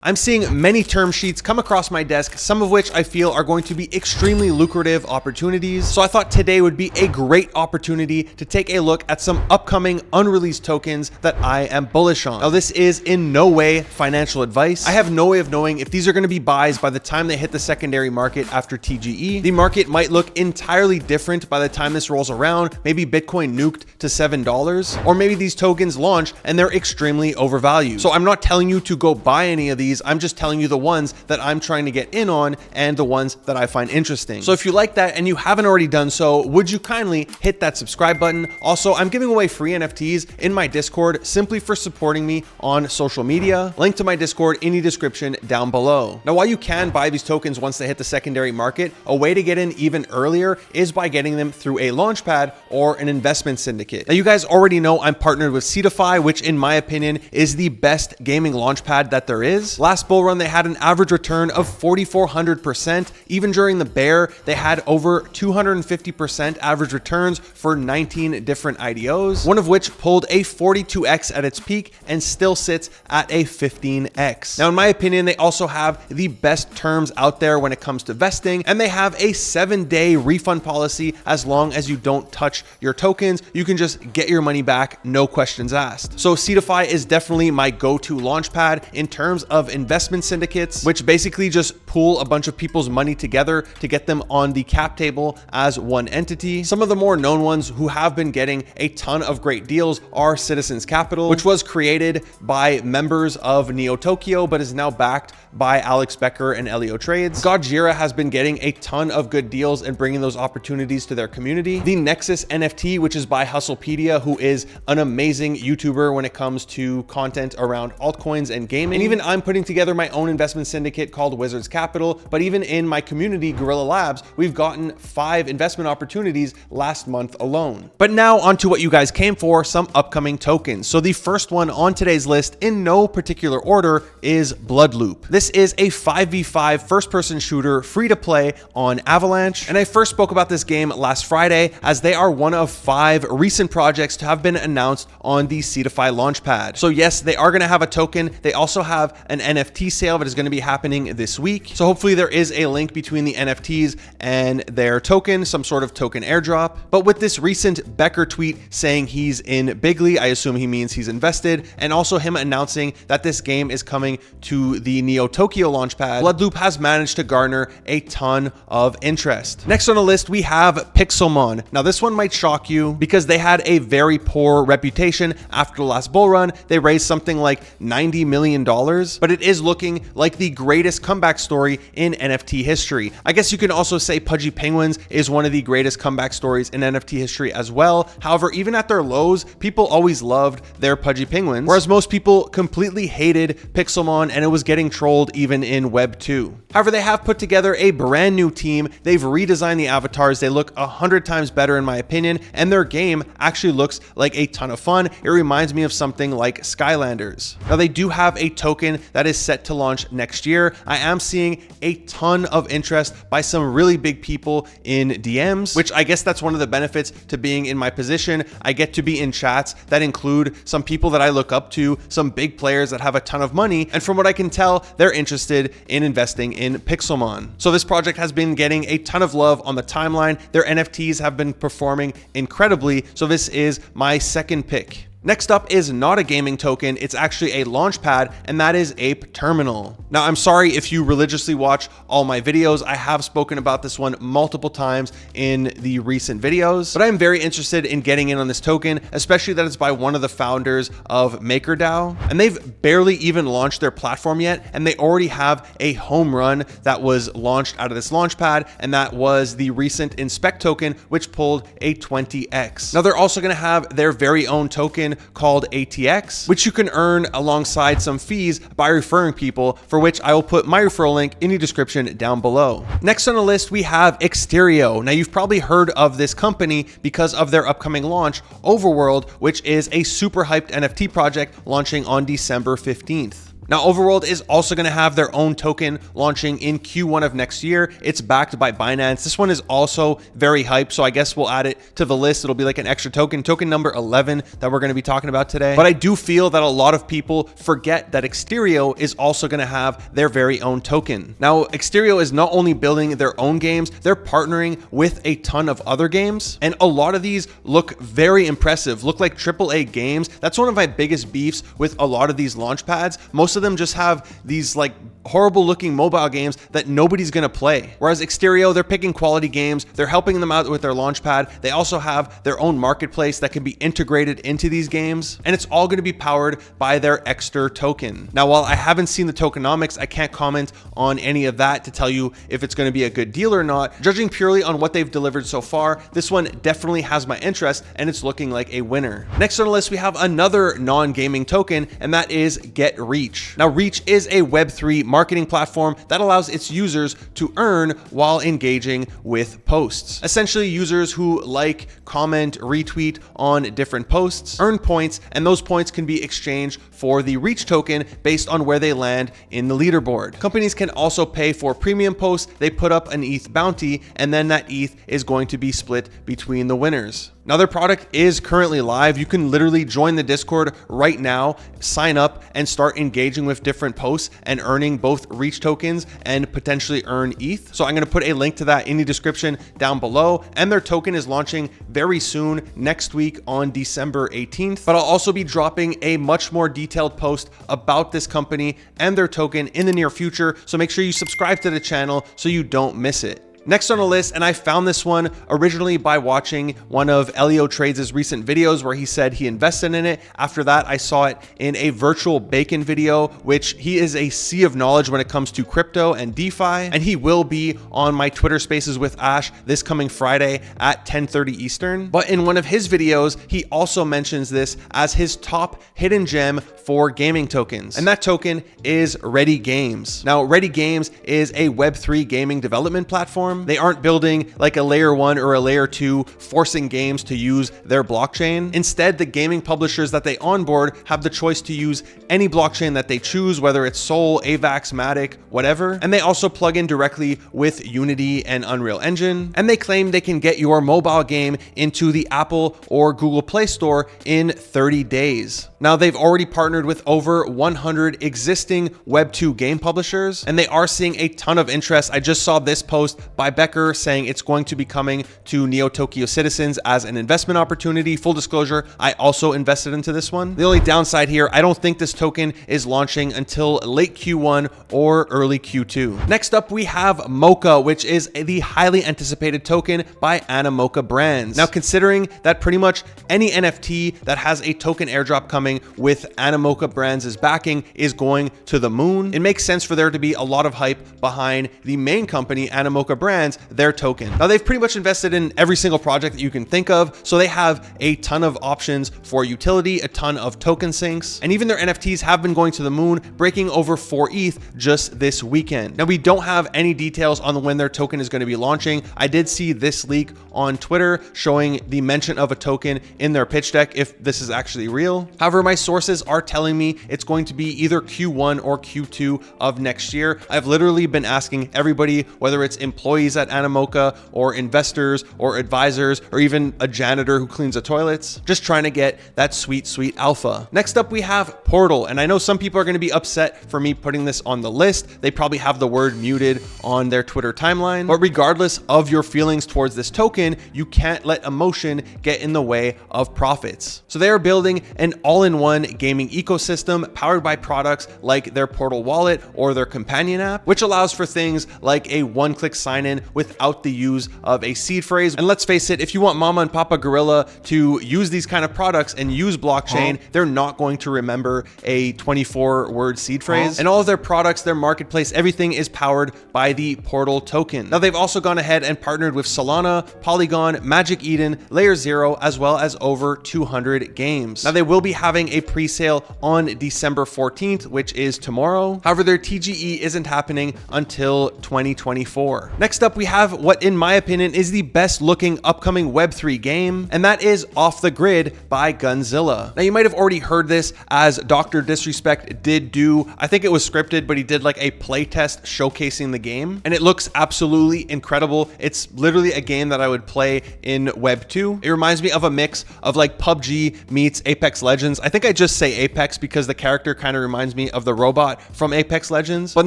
I'm seeing many term sheets come across my desk, some of which I feel are going to be extremely lucrative opportunities. So I thought today would be a great opportunity to take a look at some upcoming unreleased tokens that I am bullish on. Now, this is in no way financial advice. I have no way of knowing if these are going to be buys by the time they hit the secondary market after TGE. The market might look entirely different by the time this rolls around. Maybe Bitcoin nuked to $7, or maybe these tokens launch and they're extremely overvalued. So I'm not telling you to go buy any of these. I'm just telling you the ones that I'm trying to get in on and the ones that I find interesting. So if you like that and you haven't already done so, would you kindly hit that subscribe button? Also, I'm giving away free NFTs in my Discord simply for supporting me on social media. Link to my Discord in the description down below. Now, while you can buy these tokens once they hit the secondary market, a way to get in even earlier is by getting them through a launchpad or an investment syndicate. Now, you guys already know I'm partnered with Cetify, which in my opinion is the best gaming launchpad that there is. Last bull run, they had an average return of 4,400%. Even during the bear, they had over 250% average returns for 19 different IDOs, one of which pulled a 42x at its peak and still sits at a 15x. Now, in my opinion, they also have the best terms out there when it comes to vesting, and they have a 7-day refund policy. As long as you don't touch your tokens, you can just get your money back, no questions asked. So Cetify is definitely my go-to launchpad in terms of investment syndicates, which basically just pool a bunch of people's money together to get them on the cap table as one entity. Some of the more known ones who have been getting a ton of great deals are Citizens Capital, which was created by members of Neo Tokyo, but is now backed by Alex Becker and Elio Trades. Gojira has been getting a ton of good deals and bringing those opportunities to their community. The Nexus NFT, which is by Hustlepedia, who is an amazing YouTuber when it comes to content around altcoins and gaming. And even I'm putting together my own investment syndicate called Wizards Capital, but even in my community, Guerrilla Labs, we've gotten 5 investment opportunities last month alone. But now onto what you guys came for, some upcoming tokens. So the first one on today's list, in no particular order, is Bloodloop. This is a 5v5 first-person shooter, free to play on Avalanche. And I first spoke about this game last Friday, as they are one of 5 recent projects to have been announced on the Cetify launchpad. So yes, they are going to have a token. They also have an NFT sale that is going to be happening this week. So hopefully there is a link between the NFTs and their token, some sort of token airdrop. But with this recent Becker tweet saying he's in Bigly, I assume he means he's invested, and also him announcing that this game is coming to the Neo Tokyo launchpad, Bloodloop has managed to garner a ton of interest. Next on the list, we have Pixelmon. Now this one might shock you because they had a very poor reputation after the last bull run. They raised something like $90 million, but it is looking like the greatest comeback story in NFT history. I guess you can also say Pudgy Penguins is one of the greatest comeback stories in NFT history as well. However, even at their lows, people always loved their Pudgy Penguins, whereas most people completely hated Pixelmon and it was getting trolled even in Web 2. However, they have put together a brand new team. They've redesigned the avatars. They look 100 times better in my opinion, and their game actually looks like a ton of fun. It reminds me of something like Skylanders. Now, they do have a token that is set to launch next year. I am seeing a ton of interest by some really big people in DMs, which I guess that's one of the benefits to being in my position. I get to be in chats that include some people that I look up to, some big players that have a ton of money, and from what I can tell, they're interested in investing in Pixelmon. So this project has been getting a ton of love on the timeline. Their NFTs have been performing incredibly, so this is my second pick. Next up is not a gaming token, it's actually a launchpad, and that is Ape Terminal. Now, I'm sorry if you religiously watch all my videos. I have spoken about this one multiple times in the recent videos, but I'm very interested in getting in on this token, especially that it's by one of the founders of MakerDAO, and they've barely even launched their platform yet, and they already have a home run that was launched out of this launchpad, and that was the recent Inspect token, which pulled a 20x. Now, they're also going to have their very own token called ATX, which you can earn alongside some fees by referring people, for which I will put my referral link in the description down below. Next on the list, we have Exterio. Now, you've probably heard of this company because of their upcoming launch, Overworld, which is a super hyped NFT project launching on December 15th. Now, Overworld is also going to have their own token launching in Q1 of next year. It's backed by Binance. This one is also very hyped, so I guess we'll add it to the list. It'll be like an extra token number 11 that we're going to be talking about today. But I do feel that a lot of people forget that Exterio is also going to have their very own token. Now, Exterio is not only building their own games, they're partnering with a ton of other games, and a lot of these look very impressive, look like AAA games. That's one of my biggest beefs with a lot of these launch pads. Most of them just have these like horrible looking mobile games that nobody's going to play. Whereas Exterio, they're picking quality games, they're helping them out with their launch pad. They also have their own marketplace that can be integrated into these games, and it's all going to be powered by their Exter token. Now, while I haven't seen the tokenomics, I can't comment on any of that to tell you if it's going to be a good deal or not. Judging purely on what they've delivered so far, this one definitely has my interest, and it's looking like a winner. Next on the list, we have another non-gaming token, and that is Get Reach. Now, Reach is a Web3 marketing platform that allows its users to earn while engaging with posts. Essentially, users who like, comment, retweet on different posts earn points, and those points can be exchanged for the Reach token based on where they land in the leaderboard. Companies can also pay for premium posts. They put up an ETH bounty, and then that ETH is going to be split between the winners. Now, their product is currently live. You can literally join the Discord right now, sign up, and start engaging with different posts and earning both Reach tokens and potentially earn ETH. So I'm going to put a link to that in the description down below. And their token is launching very soon, next week on December 18th. But I'll also be dropping a much more detailed post about this company and their token in the near future. So make sure you subscribe to the channel so you don't miss it. Next on the list, and I found this one originally by watching one of Elio Trades' recent videos where he said he invested in it. After that, I saw it in a Virtual Bacon video, which he is a sea of knowledge when it comes to crypto and DeFi, and he will be on my Twitter Spaces with Ash this coming Friday at 10:30 Eastern. But in one of his videos, he also mentions this as his top hidden gem for gaming tokens, and that token is Ready Games. Now, Ready Games is a Web3 gaming development platform. They aren't building like a layer 1 or a layer 2 forcing games to use their blockchain. Instead, the gaming publishers that they onboard have the choice to use any blockchain that they choose, whether it's Sol, AVAX, Matic, whatever. And they also plug in directly with Unity and Unreal Engine. And they claim they can get your mobile game into the Apple or Google Play Store in 30 days. Now, they've already partnered with over 100 existing Web2 game publishers, and they are seeing a ton of interest. I just saw this post by Becker saying it's going to be coming to Neo Tokyo Citizens as an investment opportunity. Full disclosure, I also invested into this one. The only downside here, I don't think this token is launching until late Q1 or early Q2. Next up, we have Mocha, which is the highly anticipated token by Animoca Brands. Now, considering that pretty much any NFT that has a token airdrop coming with Animoca Brands' backing is going to the moon, it makes sense for there to be a lot of hype behind the main company, Animoca Brands, their token. Now, they've pretty much invested in every single project that you can think of, so they have a ton of options for utility, a ton of token sinks, and even their NFTs have been going to the moon, breaking over 4 ETH just this weekend. Now, we don't have any details on when their token is going to be launching. I did see this leak on Twitter showing the mention of a token in their pitch deck, if this is actually real. However, my sources are telling me it's going to be either Q1 or Q2 of next year. I've literally been asking everybody, whether it's employees at Animoca or investors or advisors or even a janitor who cleans the toilets, just trying to get that sweet, sweet alpha. Next up, we have Portal, and I know some people are going to be upset for me putting this on the list. They probably have the word muted on their Twitter timeline, but regardless of your feelings towards this token, you can't let emotion get in the way of profits. So they are building an all-in-one gaming ecosystem powered by products like their Portal wallet or their companion app, which allows for things like a one-click sign-in without the use of a seed phrase. And let's face it, if you want Mama and Papa Gorilla to use these kind of products and use blockchain, they're not going to remember a 24-word seed phrase. And all of their products, their marketplace, everything is powered by the Portal token. Now, they've also gone ahead and partnered with Solana, Polygon, Magic Eden, Layer Zero, as well as over 200 games. Now, they will be having a pre-sale on December 14th, which is tomorrow. However, their TGE isn't happening until 2024. Next Next up, we have what in my opinion is the best looking upcoming Web3 game, and that is Off the Grid by Gunzilla. Now you might have already heard this, as Dr. Disrespect did do, I think it was scripted, but he did like a playtest showcasing the game, and it looks absolutely incredible. It's literally a game that I would play in Web 2. It reminds me of a mix of like PUBG meets Apex Legends. I think I just say Apex because the character kind of reminds me of the robot from Apex Legends, but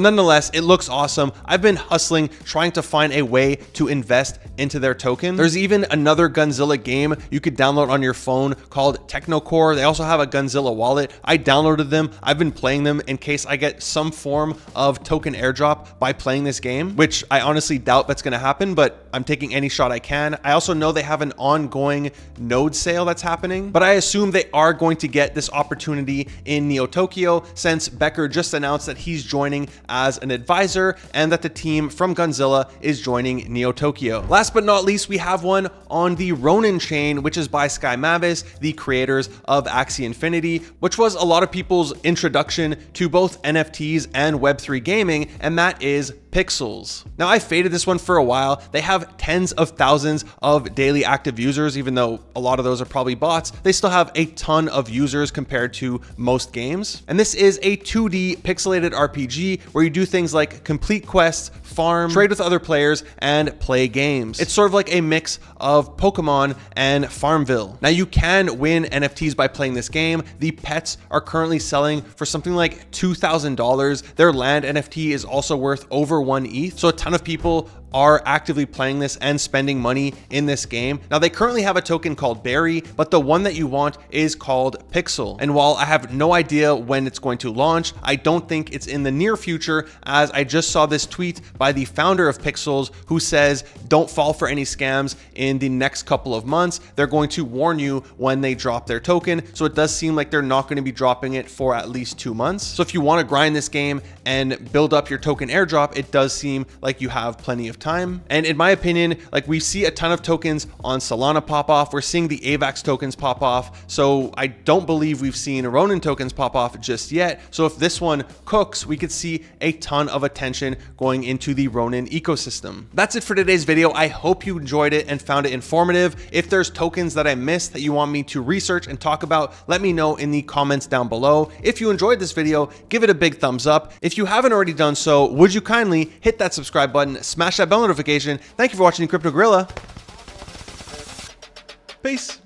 nonetheless, it looks awesome. I've been hustling, trying to find a way to invest into their token. There's even another Gunzilla game you could download on your phone called Technocore. They also have a Gunzilla wallet. I downloaded them. I've been playing them in case I get some form of token airdrop by playing this game, which I honestly doubt that's going to happen, but I'm taking any shot I can. I also know they have an ongoing node sale that's happening, but I assume they are going to get this opportunity in Neo Tokyo, since Becker just announced that he's joining as an advisor and that the team from Gunzilla is joining Neo Tokyo. Last but not least, we have one on the Ronin chain, which is by Sky Mavis, the creators of Axie Infinity, which was a lot of people's introduction to both NFTs and Web3 gaming, and that is Pixels. Now I faded this one for a while. They have tens of thousands of daily active users, even though a lot of those are probably bots. They still have a ton of users compared to most games. And this is a 2D pixelated RPG where you do things like complete quests, farm, trade with other players, and play games. It's sort of like a mix of Pokemon and Farmville. Now you can win NFTs by playing this game. The pets are currently selling for something like $2,000. Their land NFT is also worth over 1 ETH. So a ton of people are actively playing this and spending money in this game. Now they currently have a token called Berry, but the one that you want is called Pixel. And while I have no idea when it's going to launch, I don't think it's in the near future, as I just saw this tweet by the founder of Pixels who says, don't fall for any scams in the next couple of months. They're going to warn you when they drop their token. So it does seem like they're not going to be dropping it for at least 2 months. So if you want to grind this game and build up your token airdrop, it does seem like you have plenty of time. And in my opinion, like we see a ton of tokens on Solana pop off. We're seeing the AVAX tokens pop off. So I don't believe we've seen Ronin tokens pop off just yet. So if this one cooks, we could see a ton of attention going into the Ronin ecosystem. That's it for today's video. I hope you enjoyed it and found it informative. If there's tokens that I missed that you want me to research and talk about, let me know in the comments down below. If you enjoyed this video, give it a big thumbs up. If you haven't already done so, would you kindly hit that subscribe button, smash that bell notification. Thank you for watching Crypto Gorilla. Peace.